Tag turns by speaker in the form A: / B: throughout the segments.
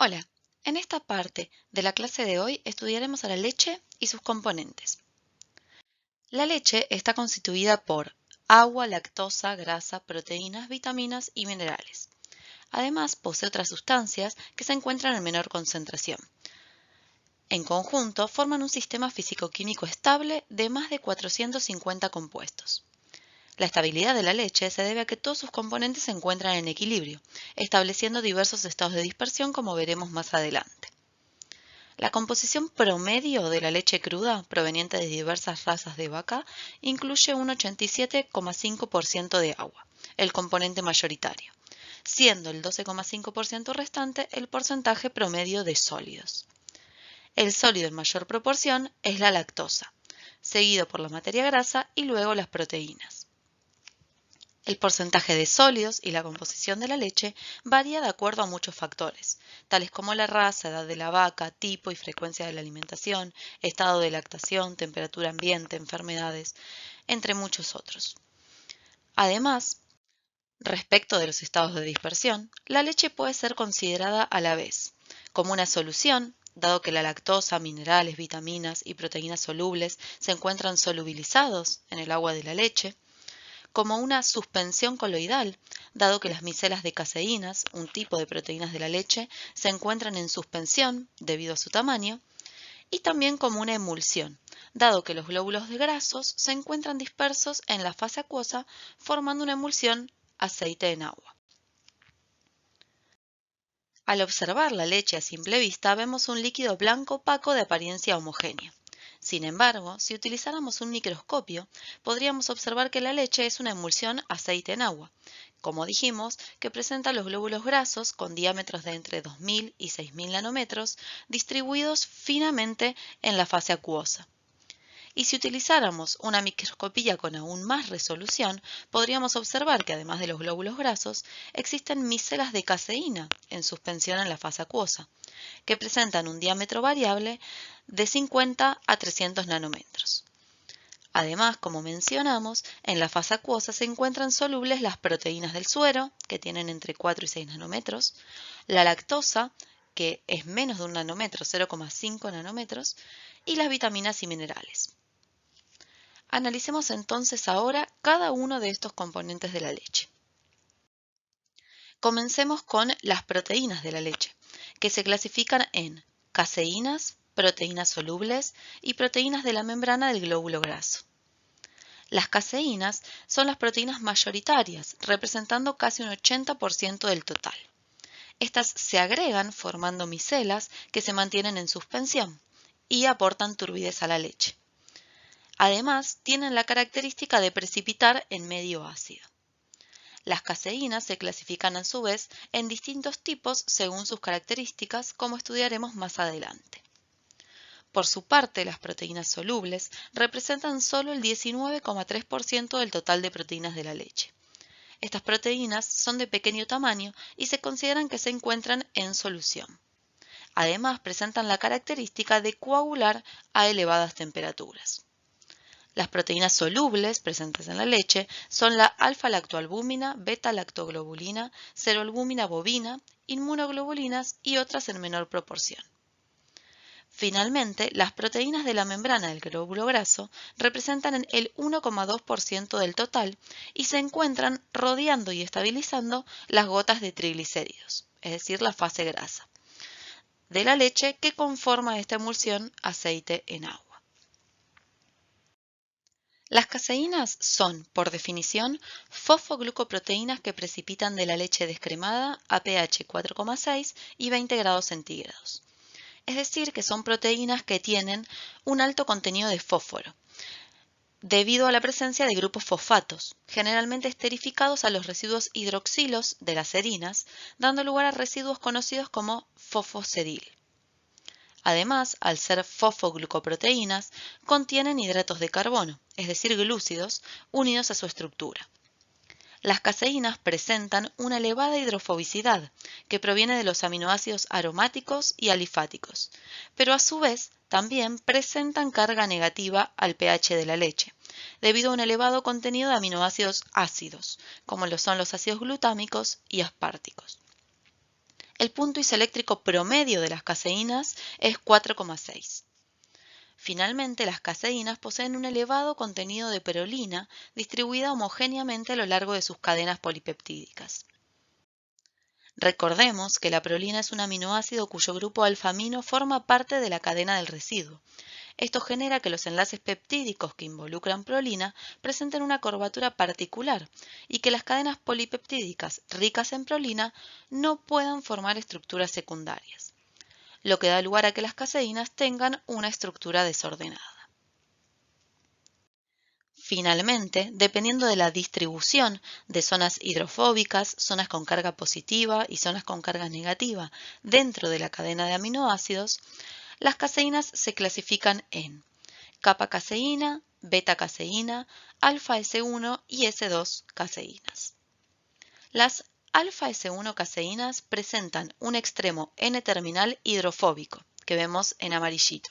A: Hola, en esta parte de la clase de hoy estudiaremos a la leche y sus componentes. La leche está constituida por agua, lactosa, grasa, proteínas, vitaminas y minerales. Además, posee otras sustancias que se encuentran en menor concentración. En conjunto, forman un sistema físico-químico estable de más de 450 compuestos. La estabilidad de la leche se debe a que todos sus componentes se encuentran en equilibrio, estableciendo diversos estados de dispersión como veremos más adelante. La composición promedio de la leche cruda, proveniente de diversas razas de vaca, incluye un 87,5% de agua, el componente mayoritario, siendo el 12,5% restante el porcentaje promedio de sólidos. El sólido en mayor proporción es la lactosa, seguido por la materia grasa y luego las proteínas. El porcentaje de sólidos y la composición de la leche varía de acuerdo a muchos factores, tales como la raza, edad de la vaca, tipo y frecuencia de la alimentación, estado de lactación, temperatura ambiente, enfermedades, entre muchos otros. Además, respecto de los estados de dispersión, la leche puede ser considerada a la vez como una solución, dado que la lactosa, minerales, vitaminas y proteínas solubles se encuentran solubilizados en el agua de la leche, como una suspensión coloidal, dado que las micelas de caseínas, un tipo de proteínas de la leche, se encuentran en suspensión debido a su tamaño, y también como una emulsión, dado que los glóbulos de grasos se encuentran dispersos en la fase acuosa formando una emulsión aceite en agua. Al observar la leche a simple vista vemos un líquido blanco opaco de apariencia homogénea. Sin embargo, si utilizáramos un microscopio, podríamos observar que la leche es una emulsión aceite en agua, como dijimos, que presenta los glóbulos grasos con diámetros de entre 2000 y 6000 nanómetros distribuidos finamente en la fase acuosa. Y si utilizáramos una microscopía con aún más resolución, podríamos observar que además de los glóbulos grasos, existen micelas de caseína en suspensión en la fase acuosa, que presentan un diámetro variable de 50 a 300 nanómetros. Además, como mencionamos, en la fase acuosa se encuentran solubles las proteínas del suero, que tienen entre 4 y 6 nanómetros, la lactosa, que es menos de un nanómetro, 0,5 nanómetros, y las vitaminas y minerales. Analicemos entonces ahora cada uno de estos componentes de la leche. Comencemos con las proteínas de la leche, que se clasifican en caseínas, proteínas solubles y proteínas de la membrana del glóbulo graso. Las caseínas son las proteínas mayoritarias, representando casi un 80% del total. Estas se agregan formando micelas que se mantienen en suspensión y aportan turbidez a la leche. Además, tienen la característica de precipitar en medio ácido. Las caseínas se clasifican a su vez en distintos tipos según sus características, como estudiaremos más adelante. Por su parte, las proteínas solubles representan solo el 19,3% del total de proteínas de la leche. Estas proteínas son de pequeño tamaño y se consideran que se encuentran en solución. Además, presentan la característica de coagular a elevadas temperaturas. Las proteínas solubles presentes en la leche son la alfa-lactoalbúmina, beta-lactoglobulina, ceroalbúmina bovina, inmunoglobulinas y otras en menor proporción. Finalmente, las proteínas de la membrana del glóbulo graso representan el 1,2% del total y se encuentran rodeando y estabilizando las gotas de triglicéridos, es decir, la fase grasa, de la leche que conforma esta emulsión aceite en agua. Las caseínas son, por definición, fosfoglucoproteínas que precipitan de la leche descremada a pH 4,6 y 20 grados centígrados. Es decir, que son proteínas que tienen un alto contenido de fósforo, debido a la presencia de grupos fosfatos, generalmente esterificados a los residuos hidroxilos de las serinas, dando lugar a residuos conocidos como fosfoseril. Además, al ser fosfoglucoproteínas, contienen hidratos de carbono, es decir, glúcidos, unidos a su estructura. Las caseínas presentan una elevada hidrofobicidad, que proviene de los aminoácidos aromáticos y alifáticos, pero a su vez también presentan carga negativa al pH de la leche, debido a un elevado contenido de aminoácidos ácidos, como lo son los ácidos glutámicos y aspárticos. El punto isoeléctrico promedio de las caseínas es 4,6. Finalmente, las caseínas poseen un elevado contenido de perolina distribuida homogéneamente a lo largo de sus cadenas polipeptídicas. Recordemos que la perolina es un aminoácido cuyo grupo alfamino forma parte de la cadena del residuo. Esto genera que los enlaces peptídicos que involucran prolina presenten una curvatura particular y que las cadenas polipeptídicas ricas en prolina no puedan formar estructuras secundarias, lo que da lugar a que las caseínas tengan una estructura desordenada. Finalmente, dependiendo de la distribución de zonas hidrofóbicas, zonas con carga positiva y zonas con carga negativa dentro de la cadena de aminoácidos, las caseínas se clasifican en kappa-caseína, beta-caseína, alfa-S1 y S2 caseínas. Las alfa-S1 caseínas presentan un extremo N-terminal hidrofóbico, que vemos en amarillito,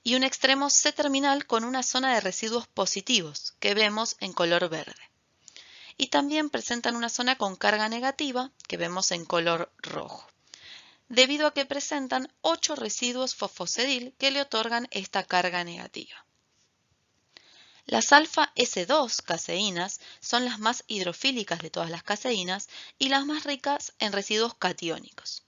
A: y un extremo C-terminal con una zona de residuos positivos, que vemos en color verde. Y también presentan una zona con carga negativa, que vemos en color rojo, debido a que presentan 8 residuos fosfosedil que le otorgan esta carga negativa. Las alfa-S2 caseínas son las más hidrofílicas de todas las caseínas y las más ricas en residuos catiónicos,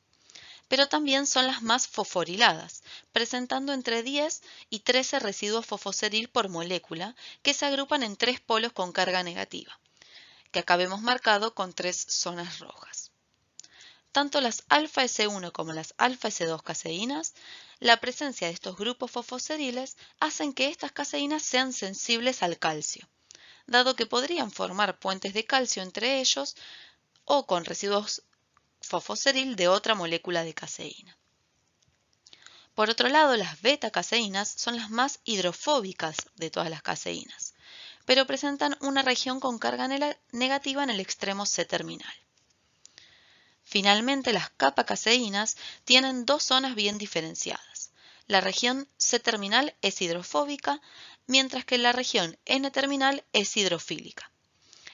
A: pero también son las más fosforiladas, presentando entre 10 y 13 residuos fosfoseril por molécula que se agrupan en 3 polos con carga negativa, que acá vemos marcado con 3 zonas rojas. Tanto las alfa-S1 como las alfa-S2 caseínas, la presencia de estos grupos fosfoseriles hacen que estas caseínas sean sensibles al calcio, dado que podrían formar puentes de calcio entre ellos o con residuos fosfoseril de otra molécula de caseína. Por otro lado, las beta-caseínas son las más hidrofóbicas de todas las caseínas, pero presentan una región con carga negativa en el extremo C-terminal. Finalmente, las kappa-caseínas tienen 2 zonas bien diferenciadas. La región C-terminal es hidrofóbica, mientras que la región N-terminal es hidrofílica.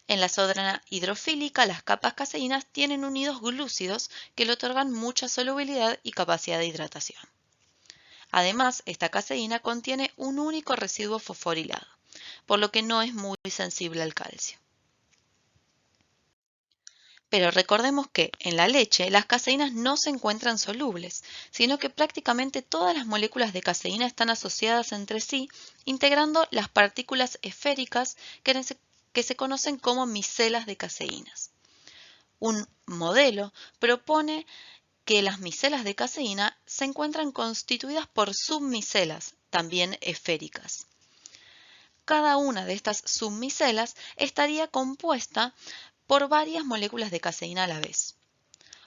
A: En la zona hidrofílica, las kappa-caseínas tienen unidos glúcidos que le otorgan mucha solubilidad y capacidad de hidratación. Además, esta caseína contiene un único residuo fosforilado, por lo que no es muy sensible al calcio. Pero recordemos que en la leche las caseínas no se encuentran solubles, sino que prácticamente todas las moléculas de caseína están asociadas entre sí, integrando las partículas esféricas que se conocen como micelas de caseínas. Un modelo propone que las micelas de caseína se encuentran constituidas por submicelas, también esféricas. Cada una de estas submicelas estaría compuesta por varias moléculas de caseína a la vez,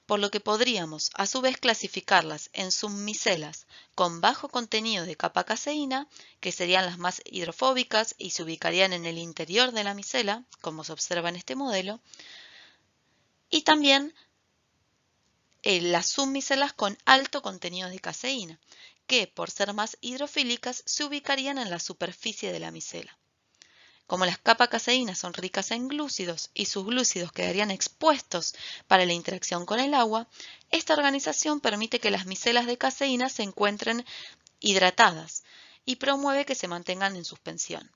A: por lo que podríamos a su vez clasificarlas en submicelas con bajo contenido de kappa-caseína, que serían las más hidrofóbicas y se ubicarían en el interior de la micela, como se observa en este modelo, y también las submicelas con alto contenido de caseína, que por ser más hidrofílicas se ubicarían en la superficie de la micela. Como las kappa-caseínas son ricas en glúcidos y sus glúcidos quedarían expuestos para la interacción con el agua, esta organización permite que las micelas de caseína se encuentren hidratadas y promueve que se mantengan en suspensión.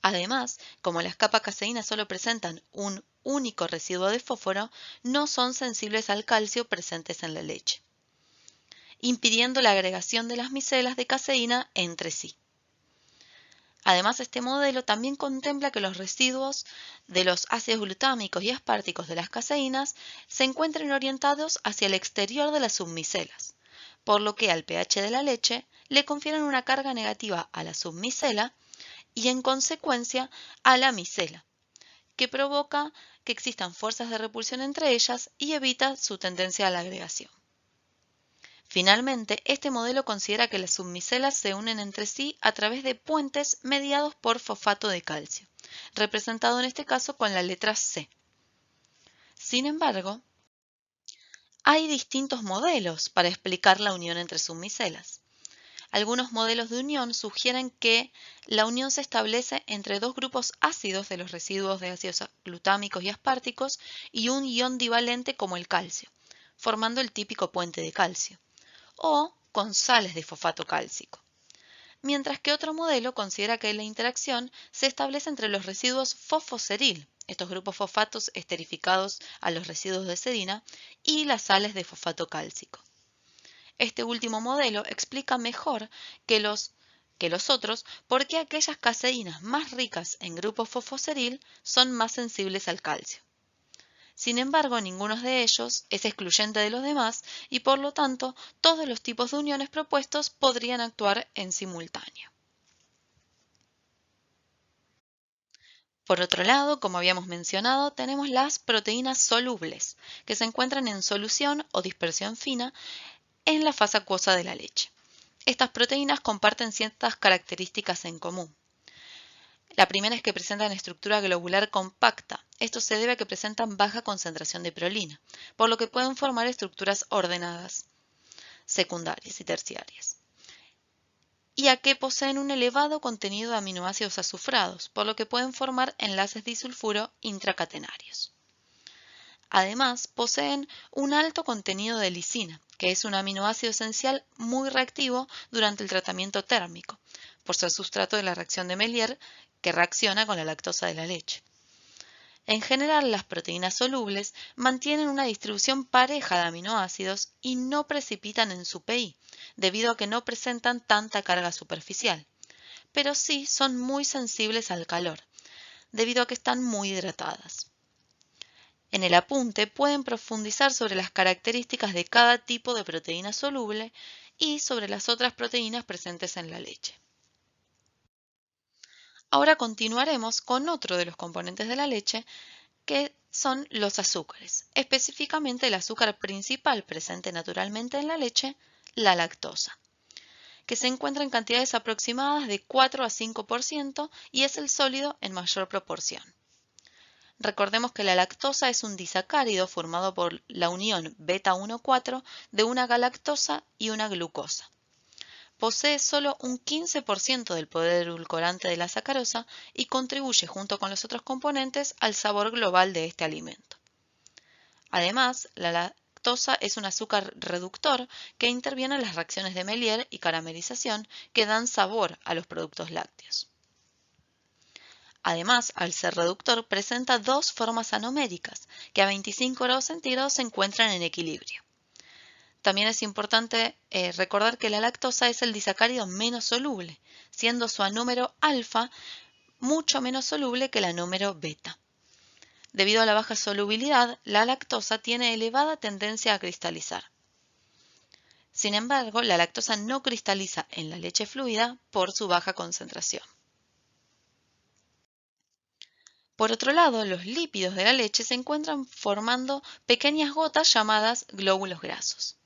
A: Además, como las kappa-caseínas solo presentan un único residuo de fósforo, no son sensibles al calcio presentes en la leche, impidiendo la agregación de las micelas de caseína entre sí. Además, este modelo también contempla que los residuos de los ácidos glutámicos y asparticos de las caseínas se encuentren orientados hacia el exterior de las submicelas, por lo que al pH de la leche le confieren una carga negativa a la submicela y en consecuencia a la micela, que provoca que existan fuerzas de repulsión entre ellas y evita su tendencia a la agregación. Finalmente, este modelo considera que las submicelas se unen entre sí a través de puentes mediados por fosfato de calcio, representado en este caso con la letra C. Sin embargo, hay distintos modelos para explicar la unión entre submicelas. Algunos modelos de unión sugieren que la unión se establece entre 2 grupos ácidos de los residuos de ácidos glutámicos y asparticos y un ion divalente como el calcio, formando el típico puente de calcio, o con sales de fosfato cálcico. Mientras que otro modelo considera que la interacción se establece entre los residuos fosfoseril, estos grupos fosfatos esterificados a los residuos de serina, y las sales de fosfato cálcico. Este último modelo explica mejor que los otros por qué aquellas caseínas más ricas en grupo fosfoseril son más sensibles al calcio. Sin embargo, ninguno de ellos es excluyente de los demás y por lo tanto todos los tipos de uniones propuestos podrían actuar en simultáneo. Por otro lado, como habíamos mencionado, tenemos las proteínas solubles, que se encuentran en solución o dispersión fina en la fase acuosa de la leche. Estas proteínas comparten ciertas características en común. La primera es que presentan estructura globular compacta. Esto se debe a que presentan baja concentración de prolina, por lo que pueden formar estructuras ordenadas, secundarias y terciarias. Y a que poseen un elevado contenido de aminoácidos azufrados, por lo que pueden formar enlaces disulfuro intracatenarios. Además, poseen un alto contenido de lisina, que es un aminoácido esencial muy reactivo durante el tratamiento térmico, por ser sustrato de la reacción de Melier, que reacciona con la lactosa de la leche. En general, las proteínas solubles mantienen una distribución pareja de aminoácidos y no precipitan en su pI, debido a que no presentan tanta carga superficial, pero sí son muy sensibles al calor, debido a que están muy hidratadas. En el apunte pueden profundizar sobre las características de cada tipo de proteína soluble y sobre las otras proteínas presentes en la leche. Ahora continuaremos con otro de los componentes de la leche, que son los azúcares, específicamente el azúcar principal presente naturalmente en la leche, la lactosa, que se encuentra en cantidades aproximadas de 4 a 5% y es el sólido en mayor proporción. Recordemos que la lactosa es un disacárido formado por la unión beta-1,4 de una galactosa y una glucosa. Posee solo un 15% del poder edulcorante de la sacarosa y contribuye junto con los otros componentes al sabor global de este alimento. Además, la lactosa es un azúcar reductor que interviene en las reacciones de Melier y caramelización que dan sabor a los productos lácteos. Además, al ser reductor, presenta dos formas anoméricas, que a 25 grados centígrados se encuentran en equilibrio. También es importante recordar que la lactosa es el disacárido menos soluble, siendo su anúmero alfa mucho menos soluble que el anúmero beta. Debido a la baja solubilidad, la lactosa tiene elevada tendencia a cristalizar. Sin embargo, la lactosa no cristaliza en la leche fluida por su baja concentración. Por otro lado, los lípidos de la leche se encuentran formando pequeñas gotas llamadas glóbulos grasos,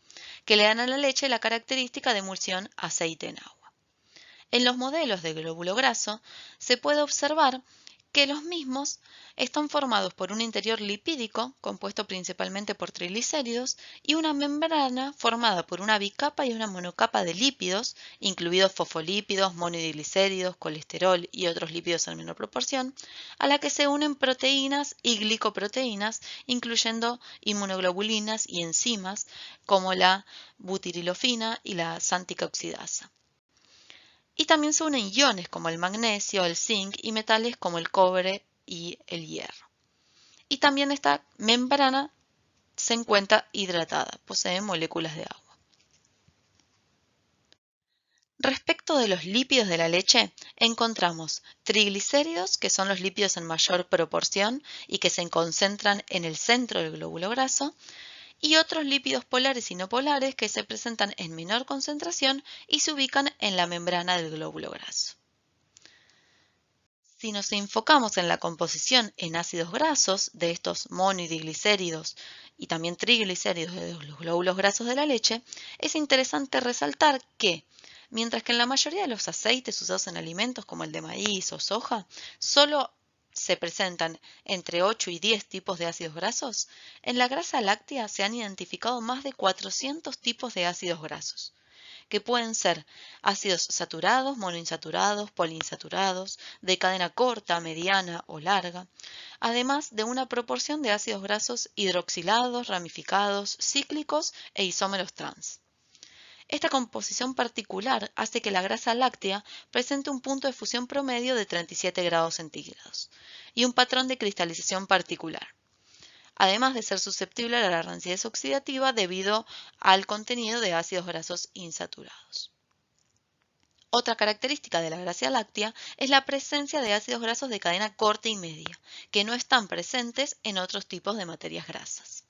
A: que le dan a la leche la característica de emulsión aceite en agua. En los modelos de glóbulo graso se puede observar que los mismos están formados por un interior lipídico, compuesto principalmente por triglicéridos, y una membrana formada por una bicapa y una monocapa de lípidos, incluidos fosfolípidos, monoglicéridos, colesterol y otros lípidos en menor proporción, a la que se unen proteínas y glicoproteínas, incluyendo inmunoglobulinas y enzimas como la butirilofina y la xántica oxidasa. Y también se unen iones como el magnesio, el zinc y metales como el cobre y el hierro. Y también esta membrana se encuentra hidratada, posee moléculas de agua. Respecto de los lípidos de la leche, encontramos triglicéridos, que son los lípidos en mayor proporción y que se concentran en el centro del glóbulo graso, y otros lípidos polares y no polares que se presentan en menor concentración y se ubican en la membrana del glóbulo graso. Si nos enfocamos en la composición en ácidos grasos de estos monodiglicéridos y también triglicéridos de los glóbulos grasos de la leche, es interesante resaltar que, mientras que en la mayoría de los aceites usados en alimentos como el de maíz o soja, solo se presentan entre 8 y 10 tipos de ácidos grasos, en la grasa láctea se han identificado más de 400 tipos de ácidos grasos, que pueden ser ácidos saturados, monoinsaturados, poliinsaturados, de cadena corta, mediana o larga, además de una proporción de ácidos grasos hidroxilados, ramificados, cíclicos e isómeros trans. Esta composición particular hace que la grasa láctea presente un punto de fusión promedio de 37 grados centígrados y un patrón de cristalización particular, además de ser susceptible a la rancidez oxidativa debido al contenido de ácidos grasos insaturados. Otra característica de la grasa láctea es la presencia de ácidos grasos de cadena corta y media, que no están presentes en otros tipos de materias grasas.